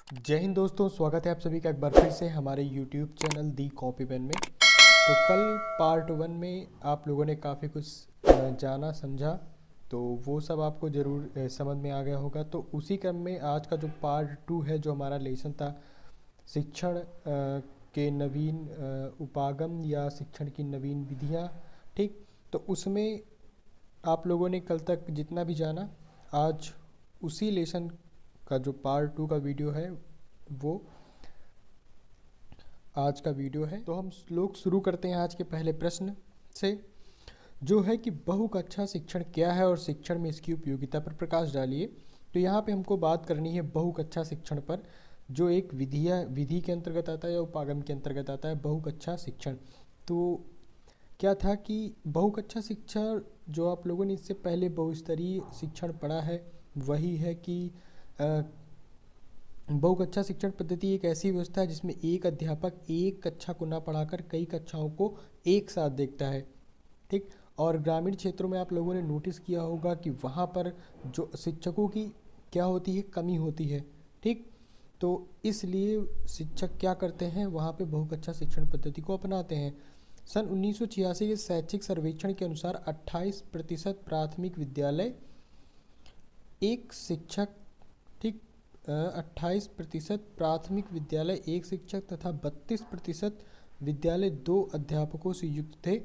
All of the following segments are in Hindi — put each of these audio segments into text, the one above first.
जय हिंद दोस्तों, स्वागत है आप सभी का एक बार फिर से हमारे YouTube चैनल दी कॉपी पेन में। तो कल पार्ट 1 में आप लोगों ने काफ़ी कुछ जाना समझा, तो वो सब आपको ज़रूर समझ में आ गया होगा। तो उसी क्रम में आज का जो पार्ट 2 है, जो हमारा लेसन था शिक्षण के नवीन उपागम या शिक्षण की नवीन विधियाँ, ठीक। तो उसमें आप लोगों ने कल तक जितना भी जाना, आज उसी लेसन का जो पार्ट 2 का वीडियो है वो आज का वीडियो है। तो हम लोग शुरू करते हैं आज के पहले प्रश्न से, जो है कि बहुकक्षा शिक्षण क्या है और शिक्षण में इसकी उपयोगिता पर प्रकाश डालिए। तो यहाँ पे हमको बात करनी है बहुकक्षा शिक्षण पर, जो एक विधि के अंतर्गत आता है या उपागम के अंतर्गत आता है बहुकक्षा शिक्षण। तो क्या था कि बहुकक्षा शिक्षण जो आप लोगों ने इससे पहले बहुस्तरीय शिक्षण पढ़ा है, वही है कि बहुकक्षा शिक्षण पद्धति एक ऐसी व्यवस्था है जिसमें एक अध्यापक एक कक्षा को ना पढ़ाकर कई कक्षाओं को एक साथ देखता है, ठीक। और ग्रामीण क्षेत्रों में आप लोगों ने नोटिस किया होगा कि वहाँ पर जो शिक्षकों की क्या होती है, कमी होती है, ठीक। तो इसलिए शिक्षक क्या करते हैं, वहाँ पे बहुकक्षा शिक्षण पद्धति को अपनाते हैं। सन 1986 के शैक्षिक सर्वेक्षण के अनुसार 28% प्राथमिक विद्यालय एक शिक्षक, ठीक, 28% प्राथमिक विद्यालय एक शिक्षक तथा 32% विद्यालय 2 अध्यापकों से युक्त थे।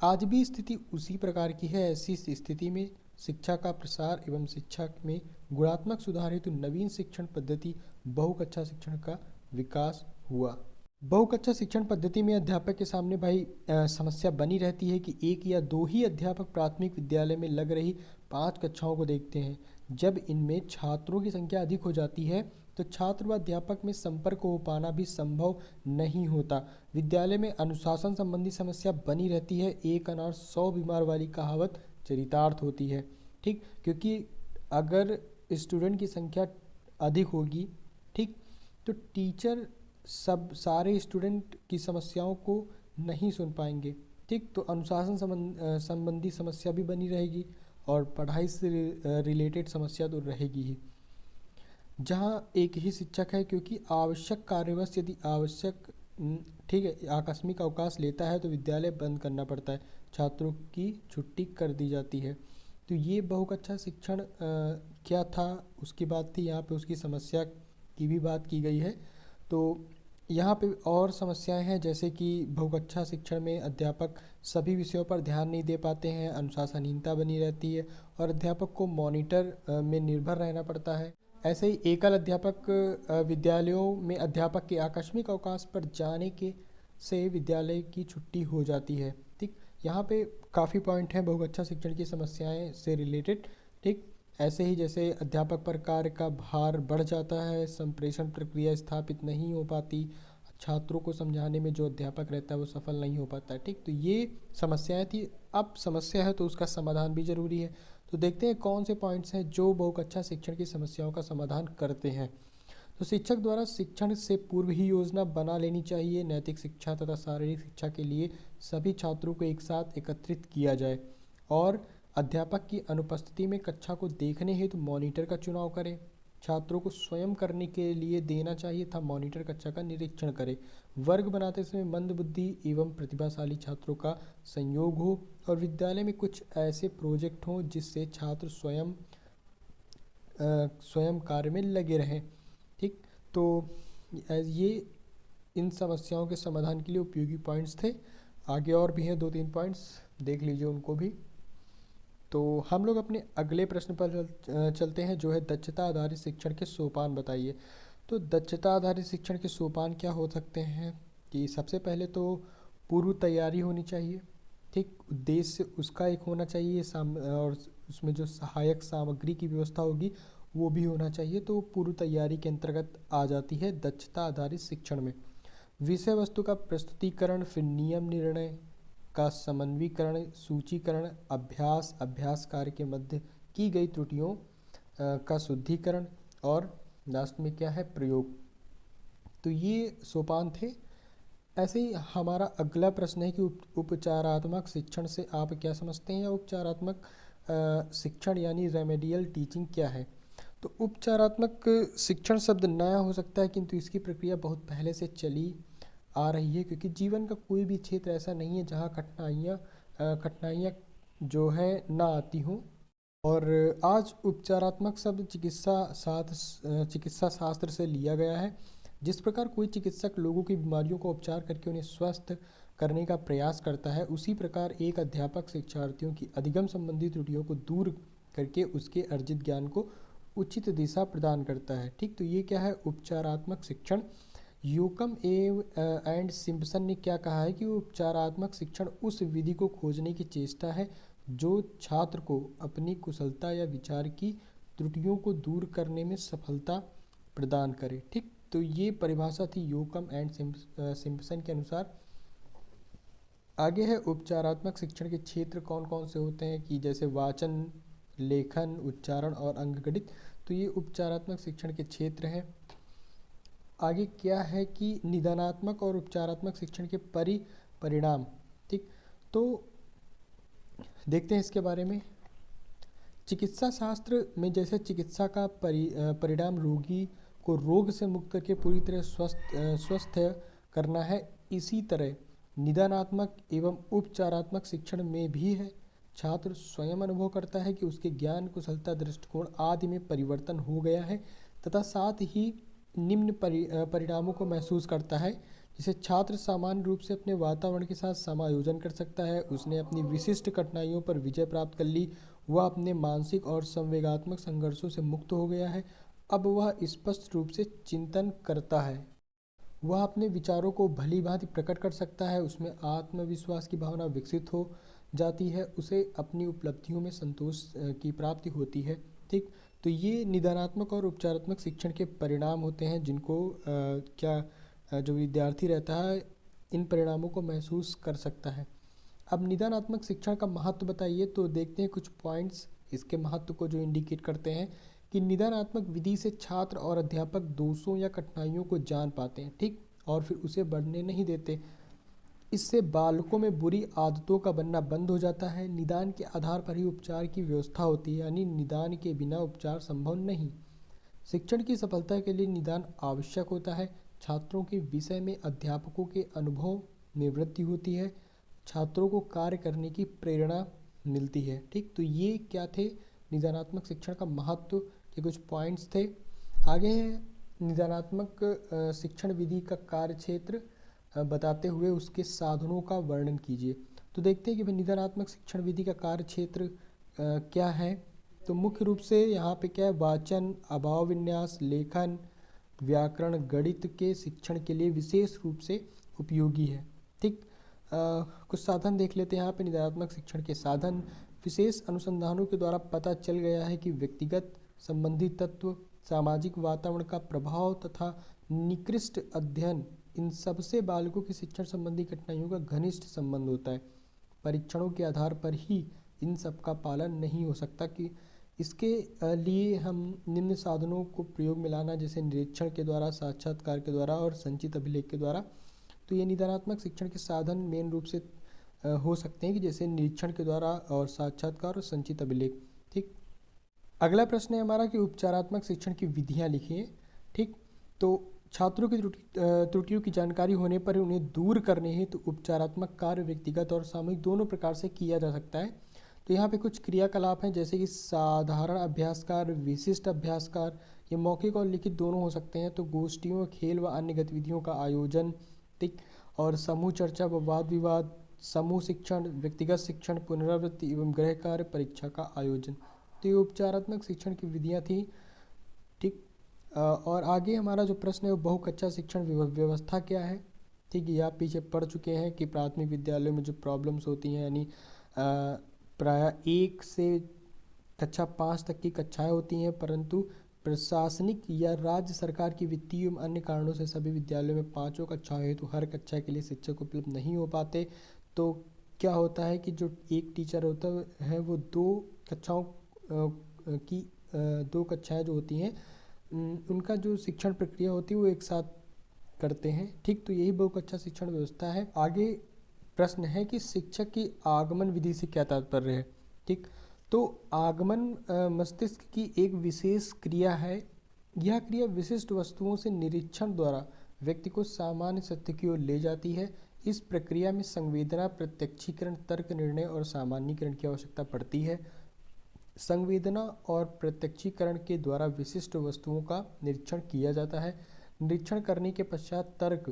आज भी स्थिति उसी प्रकार की है। ऐसी स्थिति में शिक्षा का प्रसार एवं शिक्षा में गुणात्मक सुधार हेतु नवीन शिक्षण पद्धति बहुकक्षा शिक्षण का विकास हुआ। बहुकक्षा शिक्षण पद्धति में अध्यापक के सामने भाई समस्या बनी रहती है कि एक या दो ही अध्यापक प्राथमिक विद्यालय में लग रही 5 कक्षाओं को देखते हैं। जब इनमें छात्रों की संख्या अधिक हो जाती है तो छात्र व अध्यापक में संपर्क हो पाना भी संभव नहीं होता। विद्यालय में अनुशासन संबंधी समस्या बनी रहती है। एक अनार 100 बीमार वाली कहावत चरितार्थ होती है, ठीक। क्योंकि अगर स्टूडेंट की संख्या अधिक होगी, ठीक, तो टीचर सब सारे स्टूडेंट की समस्याओं को नहीं सुन पाएंगे, ठीक। तो अनुशासन संबंधी समस्या भी बनी रहेगी और पढ़ाई से रिलेटेड समस्या तो रहेगी ही। जहाँ एक ही शिक्षक है, क्योंकि आवश्यक कार्यवश यदि आवश्यक, ठीक है, आकस्मिक अवकाश लेता है तो विद्यालय बंद करना पड़ता है, छात्रों की छुट्टी कर दी जाती है। तो ये बहुकक्षा शिक्षण क्या था उसकी बात थी, यहाँ पे उसकी समस्या की भी बात की गई है। तो यहाँ पे और समस्याएं हैं, जैसे कि बहुकक्षा शिक्षण में अध्यापक सभी विषयों पर ध्यान नहीं दे पाते हैं, अनुशासनहीनता बनी रहती है और अध्यापक को मॉनिटर में निर्भर रहना पड़ता है। ऐसे ही एकल अध्यापक विद्यालयों में अध्यापक के आकस्मिक अवकाश पर जाने के से विद्यालय की छुट्टी हो जाती है, ठीक। यहाँ पे काफ़ी पॉइंट हैं बहुकक्षा शिक्षण की समस्याएं से रिलेटेड, ठीक। ऐसे ही जैसे अध्यापक पर कार्य का भार बढ़ जाता है, संप्रेषण प्रक्रिया स्थापित नहीं हो पाती, छात्रों को समझाने में जो अध्यापक रहता है वो सफल नहीं हो पाता है, ठीक। तो ये समस्याएं थी। अब समस्या है तो उसका समाधान भी ज़रूरी है। तो देखते हैं कौन से पॉइंट्स हैं जो बहुकक्षा शिक्षण की समस्याओं का समाधान करते हैं। तो शिक्षक द्वारा शिक्षण से पूर्व ही योजना बना लेनी चाहिए। नैतिक शिक्षा तथा शारीरिक शिक्षा के लिए सभी छात्रों को एक साथ एकत्रित किया जाए और अध्यापक की अनुपस्थिति में कक्षा को देखने हेतु मॉनिटर का चुनाव करें। छात्रों को स्वयं करने के लिए देना चाहिए था, मॉनिटर कक्षा का निरीक्षण करे। वर्ग बनाते समय मंदबुद्धि एवं प्रतिभाशाली छात्रों का संयोग हो और विद्यालय में कुछ ऐसे प्रोजेक्ट हों जिससे छात्र स्वयं कार्य में लगे रहें, ठीक। तो ये इन समस्याओं के समाधान के लिए उपयोगी पॉइंट्स थे। आगे और भी हैं 2-3 पॉइंट्स, देख लीजिए उनको भी। तो हम लोग अपने अगले प्रश्न पर चलते हैं, जो है दक्षता आधारित शिक्षण के सोपान बताइए। तो दक्षता आधारित शिक्षण के सोपान क्या हो सकते हैं कि सबसे पहले तो पूर्व तैयारी होनी चाहिए, ठीक। उद्देश्य उसका एक होना चाहिए, और उसमें जो सहायक सामग्री की व्यवस्था होगी वो भी होना चाहिए। तो पूर्व तैयारी के अंतर्गत आ जाती है दक्षता आधारित शिक्षण में। विषय वस्तु का प्रस्तुतिकरण, फिर नियम निर्णय का समन्वीकरण, सूचीकरण, अभ्यास कार्य के मध्य की गई त्रुटियों का शुद्धिकरण और लास्ट में क्या है, प्रयोग। तो ये सोपान थे। ऐसे ही हमारा अगला प्रश्न है कि उपचारात्मक शिक्षण से आप क्या समझते हैं, या उपचारात्मक शिक्षण यानी रेमेडियल टीचिंग क्या है। तो उपचारात्मक शिक्षण शब्द नया हो सकता है, किंतु इसकी प्रक्रिया बहुत पहले से चली आ रही है, क्योंकि जीवन का कोई भी क्षेत्र ऐसा नहीं है जहाँ कठिनाइयाँ जो है ना आती हों। और आज उपचारात्मक शब्द चिकित्सा शास्त्र से लिया गया है। जिस प्रकार कोई चिकित्सक लोगों की बीमारियों का उपचार करके उन्हें स्वस्थ करने का प्रयास करता है, उसी प्रकार एक अध्यापक शिक्षार्थियों की अधिगम संबंधी त्रुटियों को दूर करके उसके अर्जित ज्ञान को उचित दिशा प्रदान करता है। ठीक, तो ये क्या है, उपचारात्मक शिक्षण। यूकम एंड सिम्पसन ने क्या कहा है कि उपचारात्मक शिक्षण उस विधि को खोजने की चेष्टा है जो छात्र को अपनी कुशलता या विचार की त्रुटियों को दूर करने में सफलता प्रदान करे। ठीक, तो ये परिभाषा थी यूकम एंड सिम्पसन के अनुसार। आगे है उपचारात्मक शिक्षण के क्षेत्र कौन कौन से होते हैं, कि जैसे वाचन, लेखन, उच्चारण और अंकगणित। तो ये उपचारात्मक शिक्षण के क्षेत्र हैं। आगे क्या है कि निदानात्मक और उपचारात्मक शिक्षण के परिणाम। ठीक, तो देखते हैं इसके बारे में। चिकित्सा शास्त्र में जैसे चिकित्सा का परिणाम रोगी को रोग से मुक्त करके पूरी तरह स्वस्थ करना है, इसी तरह निदानात्मक एवं उपचारात्मक शिक्षण में भी है। छात्र स्वयं अनुभव करता है कि उसके ज्ञान, कुशलता, दृष्टिकोण आदि में परिवर्तन हो गया है तथा साथ ही निम्न परिणामों को महसूस करता है। जिसे छात्र सामान्य रूप से अपने वातावरण के साथ समायोजन कर सकता है। उसने अपनी विशिष्ट कठिनाइयों पर विजय प्राप्त कर ली। वह अपने मानसिक और संवेगात्मक संघर्षों से मुक्त हो गया है। अब वह स्पष्ट रूप से चिंतन करता है। वह अपने विचारों को भली भांति प्रकट कर सकता है। उसमें आत्मविश्वास की भावना विकसित हो जाती है। उसे अपनी उपलब्धियों में संतोष की प्राप्ति होती है। ठीक, तो ये निदानात्मक और उपचारात्मक शिक्षण के परिणाम होते हैं, जिनको जो विद्यार्थी रहता है इन परिणामों को महसूस कर सकता है। अब निदानात्मक शिक्षण का महत्व बताइए, तो देखते हैं कुछ पॉइंट्स इसके महत्व को जो इंडिकेट करते हैं कि निदानात्मक विधि से छात्र और अध्यापक दोषों या कठिनाइयों को जान पाते हैं। ठीक, और फिर उसे बढ़ने नहीं देते। इससे बालकों में बुरी आदतों का बनना बंद हो जाता है। निदान के आधार पर ही उपचार की व्यवस्था होती है, यानी निदान के बिना उपचार संभव नहीं। शिक्षण की सफलता के लिए निदान आवश्यक होता है। छात्रों के विषय में अध्यापकों के अनुभव में वृद्धि होती है। छात्रों को कार्य करने की प्रेरणा मिलती है। ठीक, तो ये क्या थे, निदानात्मक शिक्षण का महत्व के कुछ पॉइंट्स थे। आगे है निदानात्मक शिक्षण विधि का कार्य क्षेत्र बताते हुए उसके साधनों का वर्णन कीजिए। तो देखते हैं कि भाई निदानात्मक शिक्षण विधि का कार्य क्षेत्र क्या है। तो मुख्य रूप से यहाँ पे क्या है, वाचन, अभाव विन्यास, लेखन, व्याकरण, गणित के शिक्षण के लिए विशेष रूप से उपयोगी है। ठीक, कुछ साधन देख लेते हैं यहाँ पे। निदानात्मक शिक्षण के साधन विशेष अनुसंधानों के द्वारा पता चल गया है कि व्यक्तिगत संबंधी तत्व, सामाजिक वातावरण का प्रभाव तथा निकृष्ट अध्ययन, इन सबसे बालकों की शिक्षण संबंधी कठिनाइयों का घनिष्ठ संबंध होता है। परीक्षणों के आधार पर ही इन सब का पालन नहीं हो सकता। कि इसके लिए हम निम्न साधनों को प्रयोग में लाना, जैसे निरीक्षण के द्वारा, साक्षात्कार के द्वारा और संचित अभिलेख के द्वारा। तो ये निदानात्मक शिक्षण के साधन मेन रूप से हो सकते हैं, कि जैसे निरीक्षण के द्वारा और साक्षात्कार और संचित अभिलेख। ठीक, अगला प्रश्न है हमारा कि उपचारात्मक शिक्षण की विधियाँ लिखिए। ठीक, तो छात्रों की त्रुटियों की जानकारी होने पर उन्हें दूर करने हेतु उपचारात्मक कार्य व्यक्तिगत और सामूहिक दोनों प्रकार से किया जा सकता है। तो यहाँ पे कुछ क्रियाकलाप हैं, जैसे कि साधारण अभ्यासकार, विशिष्ट अभ्यासकार। ये मौखिक और लिखित दोनों हो सकते हैं। तो गोष्ठियों, खेल व अन्य गतिविधियों का आयोजन। ठीक, और समूह चर्चा व वाद विवाद, समूह शिक्षण, व्यक्तिगत शिक्षण, पुनरावृत्ति एवं गृह कार्य परीक्षा का आयोजन। तो ये उपचारात्मक शिक्षण की विधियाँ थी। ठीक, और आगे हमारा जो प्रश्न है वो बहुकक्षा शिक्षण व्यवस्था क्या है। ठीक है, ये आप पीछे पढ़ चुके हैं कि प्राथमिक विद्यालयों में जो प्रॉब्लम्स होती हैं, यानी प्रायः 1 से कक्षा 5 तक की कक्षाएं होती हैं, परंतु प्रशासनिक या राज्य सरकार की वित्तीय एवं अन्य कारणों से सभी विद्यालयों में 5 कक्षाएं हेतु हर कक्षा के लिए शिक्षक उपलब्ध नहीं हो पाते। तो क्या होता है कि जो एक टीचर होता है वो 2 कक्षाओं की 2 कक्षाएँ जो होती हैं उनका जो शिक्षण प्रक्रिया होती है वो एक साथ करते हैं। ठीक, तो यही बहुकक्षा शिक्षण व्यवस्था है। आगे प्रश्न है कि शिक्षक की आगमन विधि से क्या तात्पर्य है। ठीक, तो आगमन मस्तिष्क की एक विशेष क्रिया है। यह क्रिया विशिष्ट वस्तुओं से निरीक्षण द्वारा व्यक्ति को सामान्य सत्य की ओर ले जाती है। इस प्रक्रिया में संवेदना, प्रत्यक्षीकरण, तर्क, निर्णय और सामान्यीकरण की आवश्यकता पड़ती है। संवेदना और प्रत्यक्षीकरण के द्वारा विशिष्ट वस्तुओं का निरीक्षण किया जाता है। निरीक्षण करने के पश्चात तर्क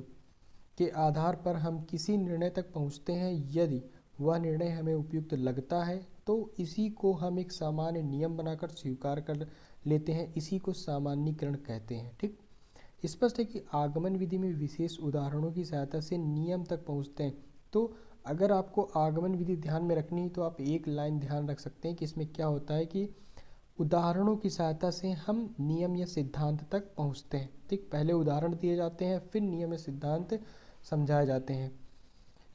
के आधार पर हम किसी निर्णय तक पहुंचते हैं। यदि वह निर्णय हमें उपयुक्त लगता है तो इसी को हम एक सामान्य नियम बनाकर स्वीकार कर लेते हैं। इसी को सामान्यीकरण कहते हैं। ठीक, स्पष्ट है कि आगमन विधि में विशेष उदाहरणों की सहायता से नियम तक पहुंचते हैं। तो अगर आपको आगमन विधि ध्यान में रखनी है तो आप एक लाइन ध्यान रख सकते हैं कि इसमें क्या होता है कि उदाहरणों की सहायता से हम नियम या सिद्धांत तक पहुंचते हैं। ठीक, पहले उदाहरण दिए जाते हैं, फिर नियम या सिद्धांत समझाए जाते हैं।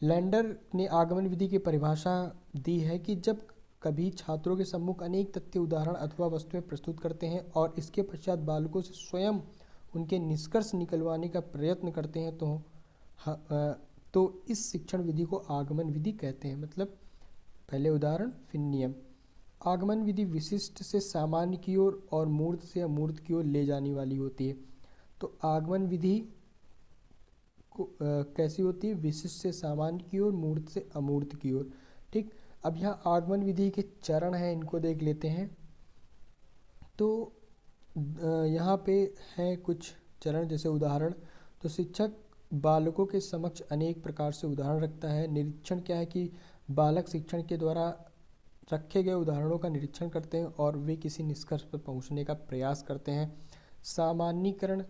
लैंडर ने आगमन विधि की परिभाषा दी है कि जब कभी छात्रों के सम्मुख अनेक तथ्य, उदाहरण अथवा वस्तुएं प्रस्तुत करते हैं और इसके पश्चात बालकों से स्वयं उनके निष्कर्ष निकलवाने का प्रयत्न करते हैं तो इस शिक्षण विधि को आगमन विधि कहते हैं। मतलब पहले उदाहरण फिर नियम। आगमन विधि विशिष्ट से सामान्य की ओर और मूर्त से अमूर्त की ओर ले जाने वाली होती है। तो आगमन विधि कैसी होती है? विशिष्ट से सामान्य की ओर, मूर्त से अमूर्त की ओर। ठीक, अब यहाँ आगमन विधि के चरण हैं, इनको देख लेते हैं। तो यहाँ पे हैं कुछ चरण, जैसे उदाहरण। तो शिक्षक बालकों के समक्ष अनेक प्रकार से उदाहरण रखता है। निरीक्षण क्या है कि बालक शिक्षण के द्वारा रखे गए उदाहरणों का निरीक्षण करते हैं और वे किसी निष्कर्ष पर पहुंचने का प्रयास करते हैं। सामान्यीकरण,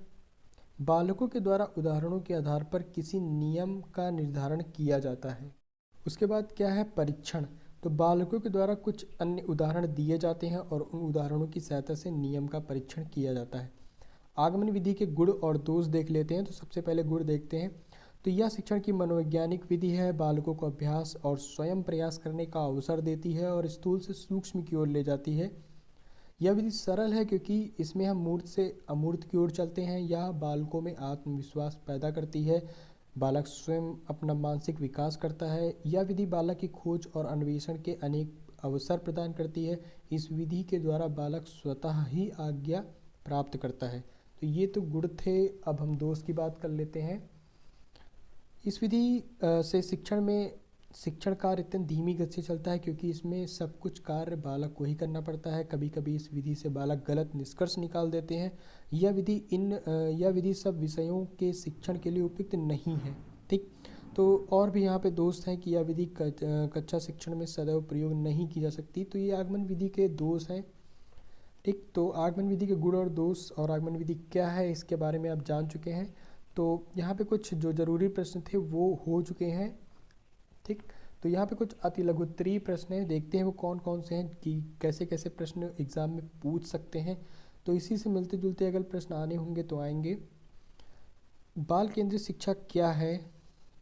बालकों के द्वारा उदाहरणों के आधार पर किसी नियम का निर्धारण किया जाता है। उसके बाद क्या है? परीक्षण। तो बालकों के द्वारा कुछ अन्य उदाहरण दिए जाते हैं और उन उदाहरणों की सहायता से नियम का परीक्षण किया जाता है। आगमन विधि के गुण और दोष देख लेते हैं। तो सबसे पहले गुण देखते हैं। तो यह शिक्षण की मनोवैज्ञानिक विधि है। बालकों को अभ्यास और स्वयं प्रयास करने का अवसर देती है और स्थूल से सूक्ष्म की ओर ले जाती है। यह विधि सरल है क्योंकि इसमें हम मूर्त से अमूर्त की ओर चलते हैं। यह बालकों में आत्मविश्वास पैदा करती है। बालक स्वयं अपना मानसिक विकास करता है। यह विधि बालक की खोज और अन्वेषण के अनेक अवसर प्रदान करती है। इस विधि के द्वारा बालक स्वतः ही आज्ञा प्राप्त करता है। तो ये तो गुण थे। अब हम दोष की बात कर लेते हैं। इस विधि से शिक्षण कार्य इतनी धीमी गति से चलता है क्योंकि इसमें सब कुछ कार्य बालक को ही करना पड़ता है। कभी कभी इस विधि से बालक गलत निष्कर्ष निकाल देते हैं। यह विधि सब विषयों के शिक्षण के लिए उपयुक्त नहीं है। ठीक, तो और भी यहाँ पे दोष हैं कि यह विधि कक्षा शिक्षण में सदैव प्रयोग नहीं की जा सकती। तो ये आगमन विधि के दोष हैं। ठीक, तो आगमन विधि के गुण और दोष और आगमन विधि क्या है इसके बारे में आप जान चुके हैं। तो यहाँ पे कुछ जो ज़रूरी प्रश्न थे वो हो चुके हैं। ठीक, तो यहाँ पे कुछ अति लघुत्तरीय प्रश्न हैं, देखते हैं वो कौन कौन से हैं कि कैसे कैसे प्रश्न एग्ज़ाम में पूछ सकते हैं। तो इसी से मिलते जुलते अगर प्रश्न आने होंगे तो आएंगे। बाल केंद्रित शिक्षा क्या है?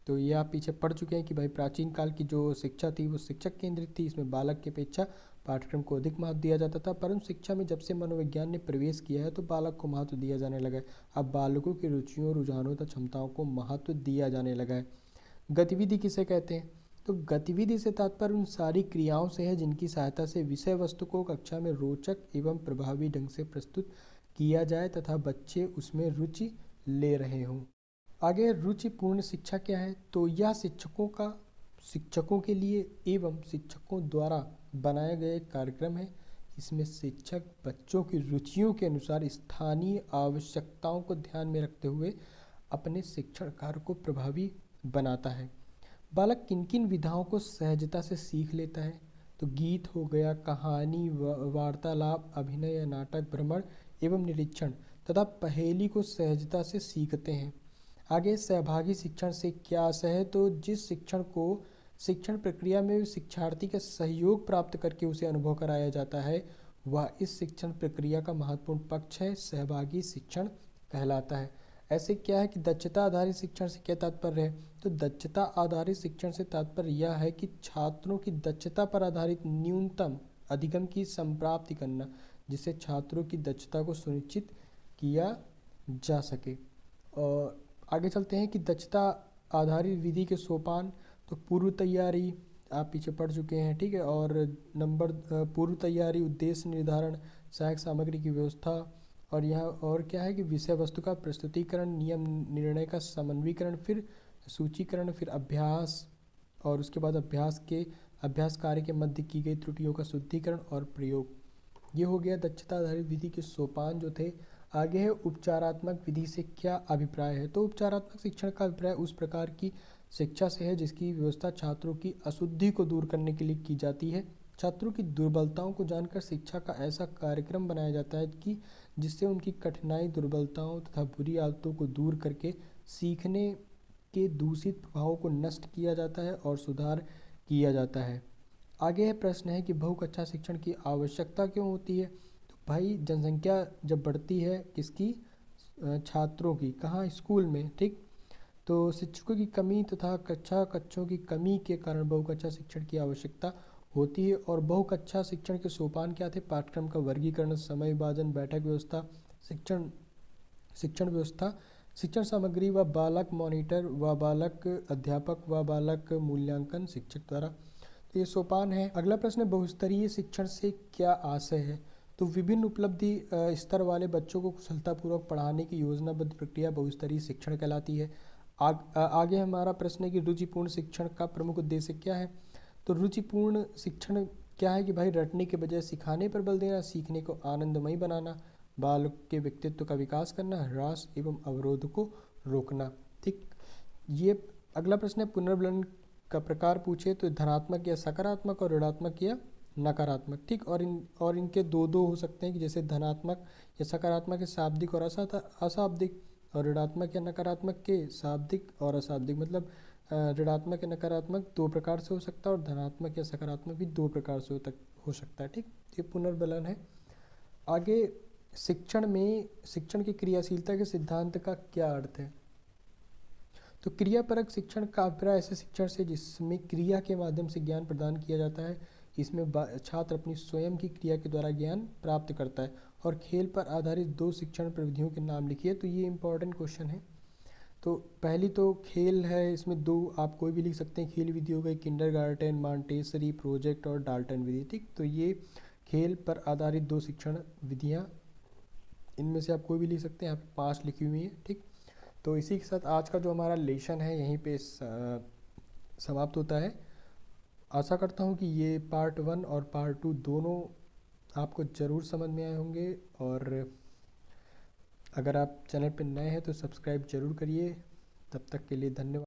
तो ये आप पीछे पढ़ चुके हैं कि भाई प्राचीन काल की जो शिक्षा थी वो शिक्षक केंद्रित थी। इसमें बालक की अपेक्षा पाठ्यक्रम को अधिक महत्व दिया जाता था, परंतु शिक्षा में जब से मनोविज्ञान ने प्रवेश किया है तो बालक को महत्व दिया जाने लगा है। अब बालकों की रुचियों, रुझानों तथा क्षमताओं को महत्व दिया जाने लगा है। गतिविधि किसे कहते हैं? तो गतिविधि से तात्पर्य उन सारी क्रियाओं से है जिनकी सहायता से विषय वस्तु को कक्षा में रोचक एवं प्रभावी ढंग से प्रस्तुत किया जाए तथा बच्चे उसमें रुचि ले रहे हों। आगे रुचिपूर्ण शिक्षा क्या है? तो यह शिक्षकों के लिए एवं शिक्षकों द्वारा बनाए गए कार्यक्रम है। इसमें शिक्षक बच्चों की रुचियों के अनुसार स्थानीय आवश्यकताओं को ध्यान में रखते हुए अपने शिक्षण कार्य को प्रभावी बनाता है। बालक किन किन विधाओं को सहजता से सीख लेता है? तो गीत हो गया, कहानी, वार्तालाप, अभिनय या नाटक, भ्रमण एवं निरीक्षण तथा पहेली को सहजता से सीखते हैं। आगे सहभागी शिक्षण से क्या आशय है? तो जिस शिक्षण को शिक्षण प्रक्रिया में शिक्षार्थी का सहयोग प्राप्त करके उसे अनुभव कराया जाता है वह इस शिक्षण प्रक्रिया का महत्वपूर्ण पक्ष है, सहभागी शिक्षण कहलाता है। ऐसे क्या है कि दक्षता आधारित शिक्षण से क्या तात्पर्य है? तो दक्षता आधारित शिक्षण से तात्पर्य यह है कि छात्रों की दक्षता पर आधारित न्यूनतम अधिगम की संप्राप्ति करना, जिससे छात्रों की दक्षता को सुनिश्चित किया जा सके। और आगे चलते हैं कि दक्षता आधारित विधि के सोपान। तो पूर्व तैयारी, आप पीछे पढ़ चुके हैं, ठीक है। और नंबर पूर्व तैयारी, उद्देश्य निर्धारण, सहायक सामग्री की व्यवस्था, और यहाँ और क्या है कि विषय वस्तु का प्रस्तुतिकरण, नियम निर्णय का समन्वयीकरण, फिर सूचीकरण, फिर अभ्यास, और उसके बाद अभ्यास कार्य के मध्य की गई त्रुटियों का शुद्धिकरण और प्रयोग। ये हो गया दक्षता आधारित विधि के सोपान जो थे। आगे है उपचारात्मक विधि से क्या अभिप्राय है। तो उपचारात्मक शिक्षण का अभिप्राय उस प्रकार की शिक्षा से है जिसकी व्यवस्था छात्रों की अशुद्धि को दूर करने के लिए की जाती है। छात्रों की दुर्बलताओं को जानकर शिक्षा का ऐसा कार्यक्रम बनाया जाता है कि जिससे उनकी कठिनाई, दुर्बलताओं तथा बुरी आदतों को दूर करके सीखने के दूषित प्रभावों को नष्ट किया जाता है और सुधार किया जाता है। आगे है प्रश्न है कि बहुकक्षा शिक्षण की आवश्यकता क्यों होती है। तो भाई जनसंख्या जब बढ़ती है किसकी, छात्रों की, कहाँ, स्कूल में, ठीक। तो शिक्षकों की कमी तथा कक्षों की कमी के कारण बहुकक्षा शिक्षण की आवश्यकता होती है। और बहुकक्षा शिक्षण के सोपान क्या थे, पाठ्यक्रम का वर्गीकरण, समय विभाजन, बैठक व्यवस्था, शिक्षण शिक्षण व्यवस्था, शिक्षण सामग्री व बालक मॉनिटर व बालक अध्यापक व बालक मूल्यांकन शिक्षक द्वारा। तो ये सोपान है। अगला प्रश्न है बहुस्तरीय शिक्षण से क्या आशय है। तो विभिन्न उपलब्धि स्तर वाले बच्चों को कुशलतापूर्वक पढ़ाने की योजनाबद्ध प्रक्रिया बहुस्तरीय शिक्षण कहलाती है। आगे हमारा प्रश्न है कि रुचिपूर्ण शिक्षण का प्रमुख उद्देश्य क्या है। तो रुचिपूर्ण शिक्षण क्या है कि भाई रटने के बजाय सिखाने पर बल देना, सीखने को आनंदमयी बनाना, बालक के व्यक्तित्व का विकास करना, ह्रास एवं अवरोध को रोकना, ठीक। ये अगला प्रश्न है पुनर्वलन का प्रकार पूछे तो धनात्मक या सकारात्मक और ऋणात्मक या नकारात्मक, ठीक। और इनके दो दो हो सकते हैं कि जैसे धनात्मक या सकारात्मक के शाब्दिक और अशाब्दिक, और ऋणात्मक या नकारात्मक के शाब्दिक और अशाब्दिक। मतलब ऋणात्मक या नकारात्मक दो प्रकार से हो सकता है और धनात्मक या सकारात्मक भी दो प्रकार से हो सकता है, ठीक। ये पुनर्बलन है। आगे शिक्षण की क्रियाशीलता के सिद्धांत का क्या अर्थ है। तो क्रियापरक शिक्षण का अभिप्राय ऐसे शिक्षण से जिसमें क्रिया के माध्यम से ज्ञान प्रदान किया जाता है। इसमें छात्र अपनी स्वयं की क्रिया के द्वारा ज्ञान प्राप्त करता है। और खेल पर आधारित दो शिक्षण प्रविधियों के नाम लिखिए। तो ये इंपॉर्टेंट क्वेश्चन है। तो पहली तो खेल है, इसमें दो आप कोई भी लिख सकते हैं। खेल विधि हो गई किंडरगार्टन, मॉन्टेसरी, प्रोजेक्ट और डाल्टन विधि, ठीक। तो ये खेल पर आधारित दो शिक्षण विधियाँ, इनमें से आप कोई भी लिख सकते हैं। यहाँ पे 5 लिखी हुई हैं, ठीक। तो इसी के साथ आज का जो हमारा लेसन है यहीं पे समाप्त होता है। आशा करता हूँ कि ये पार्ट 1 और पार्ट 2 दोनों आपको ज़रूर समझ में आए होंगे। और अगर आप चैनल पर नए हैं तो सब्सक्राइब ज़रूर करिए। तब तक के लिए धन्यवाद।